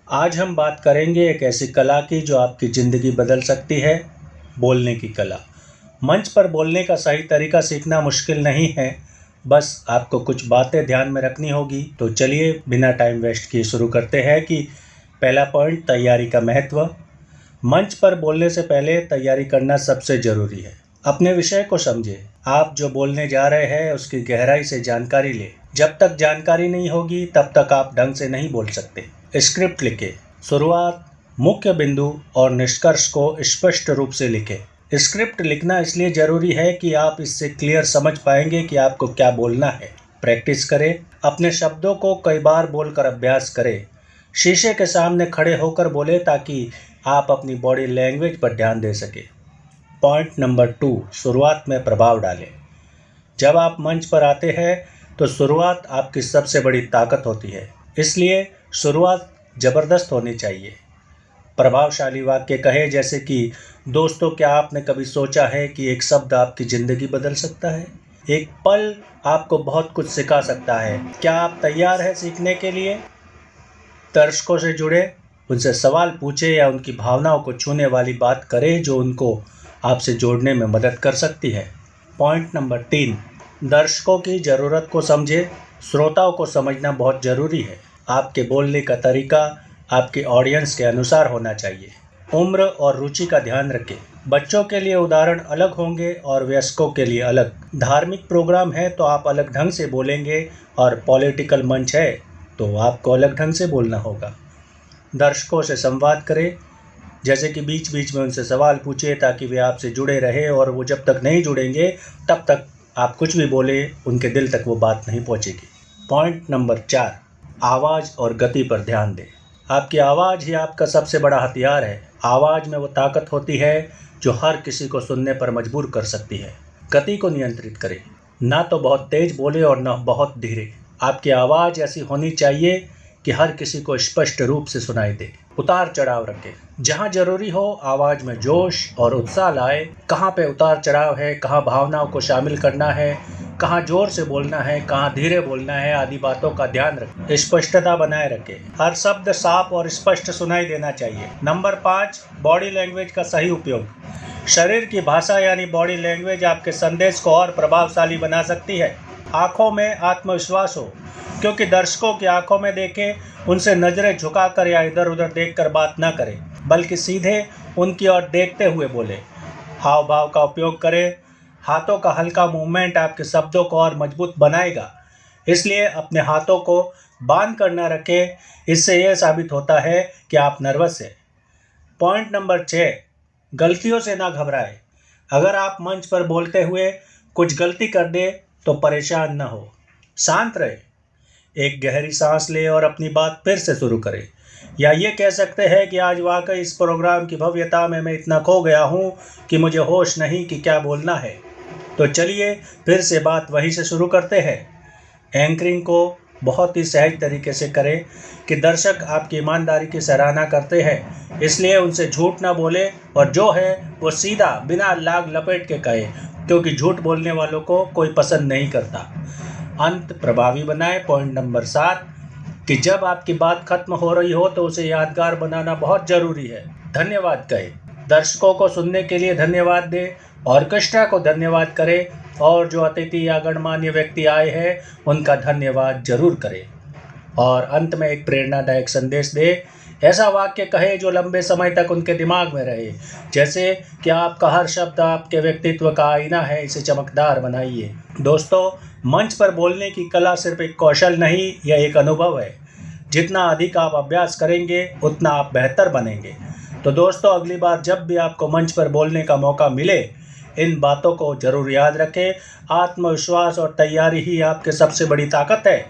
आज हम बात करेंगे एक ऐसी कला की जो आपकी ज़िंदगी बदल सकती है, बोलने की कला। मंच पर बोलने का सही तरीका सीखना मुश्किल नहीं है, बस आपको कुछ बातें ध्यान में रखनी होगी। तो चलिए बिना टाइम वेस्ट किए शुरू करते हैं कि पहला पॉइंट, तैयारी का महत्व। मंच पर बोलने से पहले तैयारी करना सबसे ज़रूरी है। अपने विषय को समझें, आप जो बोलने जा रहे हैं उसकी गहराई से जानकारी लें। जब तक जानकारी नहीं होगी तब तक आप ढंग से नहीं बोल सकते। स्क्रिप्ट लिखें, शुरुआत, मुख्य बिंदु और निष्कर्ष को स्पष्ट रूप से लिखें। स्क्रिप्ट लिखना इसलिए ज़रूरी है कि आप इससे क्लियर समझ पाएंगे कि आपको क्या बोलना है। प्रैक्टिस करें, अपने शब्दों को कई बार बोलकर अभ्यास करें। शीशे के सामने खड़े होकर बोलें ताकि आप अपनी बॉडी लैंग्वेज पर ध्यान दे सकें। पॉइंट नंबर 2, शुरुआत में प्रभाव डालें। जब आप मंच पर आते हैं तो शुरुआत आपकी सबसे बड़ी ताकत होती है, इसलिए शुरुआत ज़बरदस्त होनी चाहिए। प्रभावशाली वाक्य कहें, जैसे कि दोस्तों, क्या आपने कभी सोचा है कि एक शब्द आपकी ज़िंदगी बदल सकता है? एक पल आपको बहुत कुछ सिखा सकता है। क्या आप तैयार हैं सीखने के लिए? दर्शकों से जुड़े, उनसे सवाल पूछें या उनकी भावनाओं को छूने वाली बात करें जो उनको आपसे जोड़ने में मदद कर सकती है। पॉइंट नंबर 3, दर्शकों की ज़रूरत को समझें। श्रोताओं को समझना बहुत ज़रूरी है। आपके बोलने का तरीका आपके ऑडियंस के अनुसार होना चाहिए। उम्र और रुचि का ध्यान रखें। बच्चों के लिए उदाहरण अलग होंगे और वयस्कों के लिए अलग। धार्मिक प्रोग्राम है तो आप अलग ढंग से बोलेंगे और पॉलिटिकल मंच है तो आपको अलग ढंग से बोलना होगा। दर्शकों से संवाद करें, जैसे कि बीच बीच में उनसे सवाल पूछे ताकि वे आपसे जुड़े रहे, और वो जब तक नहीं जुड़ेंगे तब तक आप कुछ भी बोले उनके दिल तक वो बात नहीं पहुंचेगी। पॉइंट नंबर 4, आवाज़ और गति पर ध्यान दें। आपकी आवाज़ ही आपका सबसे बड़ा हथियार है। आवाज़ में वो ताकत होती है जो हर किसी को सुनने पर मजबूर कर सकती है। गति को नियंत्रित करें, ना तो बहुत तेज बोले और ना बहुत धीरे। आपकी आवाज़ ऐसी होनी चाहिए कि हर किसी को स्पष्ट रूप से सुनाई दे। उतार चढ़ाव रखें, जहाँ जरूरी हो आवाज़ में जोश और उत्साह लाए। कहाँ पे उतार चढ़ाव है, कहाँ भावनाओं को शामिल करना है, कहाँ जोर से बोलना है, कहाँ धीरे बोलना है, आदि बातों का ध्यान रखें। स्पष्टता बनाए रखें, हर शब्द साफ और स्पष्ट सुनाई देना चाहिए। नंबर 5, बॉडी लैंग्वेज का सही उपयोग। शरीर की भाषा यानी बॉडी लैंग्वेज आपके संदेश को और प्रभावशाली बना सकती है। आंखों में आत्मविश्वास हो, क्योंकि दर्शकों की आंखों में देखें, उनसे नज़रें झुकाकर या इधर उधर देखकर बात ना करें, बल्कि सीधे उनकी ओर देखते हुए बोलें। हाव भाव का उपयोग करें, हाथों का हल्का मूवमेंट आपके शब्दों को और मजबूत बनाएगा, इसलिए अपने हाथों को बांध कर न रखें। इससे यह साबित होता है कि आप नर्वस हैं। पॉइंट नंबर 6, गलतियों से ना घबराएं। अगर आप मंच पर बोलते हुए कुछ गलती कर दें तो परेशान न हो, शांत रहे। एक गहरी सांस लें और अपनी बात फिर से शुरू करें, या ये कह सकते हैं कि आज वाकई इस प्रोग्राम की भव्यता में मैं इतना खो गया हूँ कि मुझे होश नहीं कि क्या बोलना है। तो चलिए फिर से बात वहीं से शुरू करते हैं। एंकरिंग को बहुत ही सहज तरीके से करें कि दर्शक आपकी ईमानदारी की सराहना करते हैं, इसलिए उनसे झूठ ना बोले और जो है वो सीधा बिना लाग लपेट के कहे, क्योंकि झूठ बोलने वालों को कोई पसंद नहीं करता। अंत प्रभावी बनाए। पॉइंट नंबर 7, कि जब आपकी बात खत्म हो रही हो तो उसे यादगार बनाना बहुत ज़रूरी है। धन्यवाद कहें, दर्शकों को सुनने के लिए धन्यवाद दें, ऑर्केस्ट्रा को धन्यवाद करें, और जो अतिथि या गणमान्य व्यक्ति आए हैं उनका धन्यवाद जरूर करें। और अंत में एक प्रेरणादायक संदेश दे। ऐसा वाक्य कहे जो लंबे समय तक उनके दिमाग में रहे, जैसे कि आपका हर शब्द आपके व्यक्तित्व का आईना है, इसे चमकदार बनाइए। दोस्तों, मंच पर बोलने की कला सिर्फ एक कौशल नहीं, यह एक अनुभव है। जितना अधिक आप अभ्यास करेंगे उतना आप बेहतर बनेंगे। तो दोस्तों, अगली बार जब भी आपको मंच पर बोलने का मौका मिले, इन बातों को जरूर याद रखें। आत्मविश्वास और तैयारी ही आपके सबसे बड़ी ताकत है।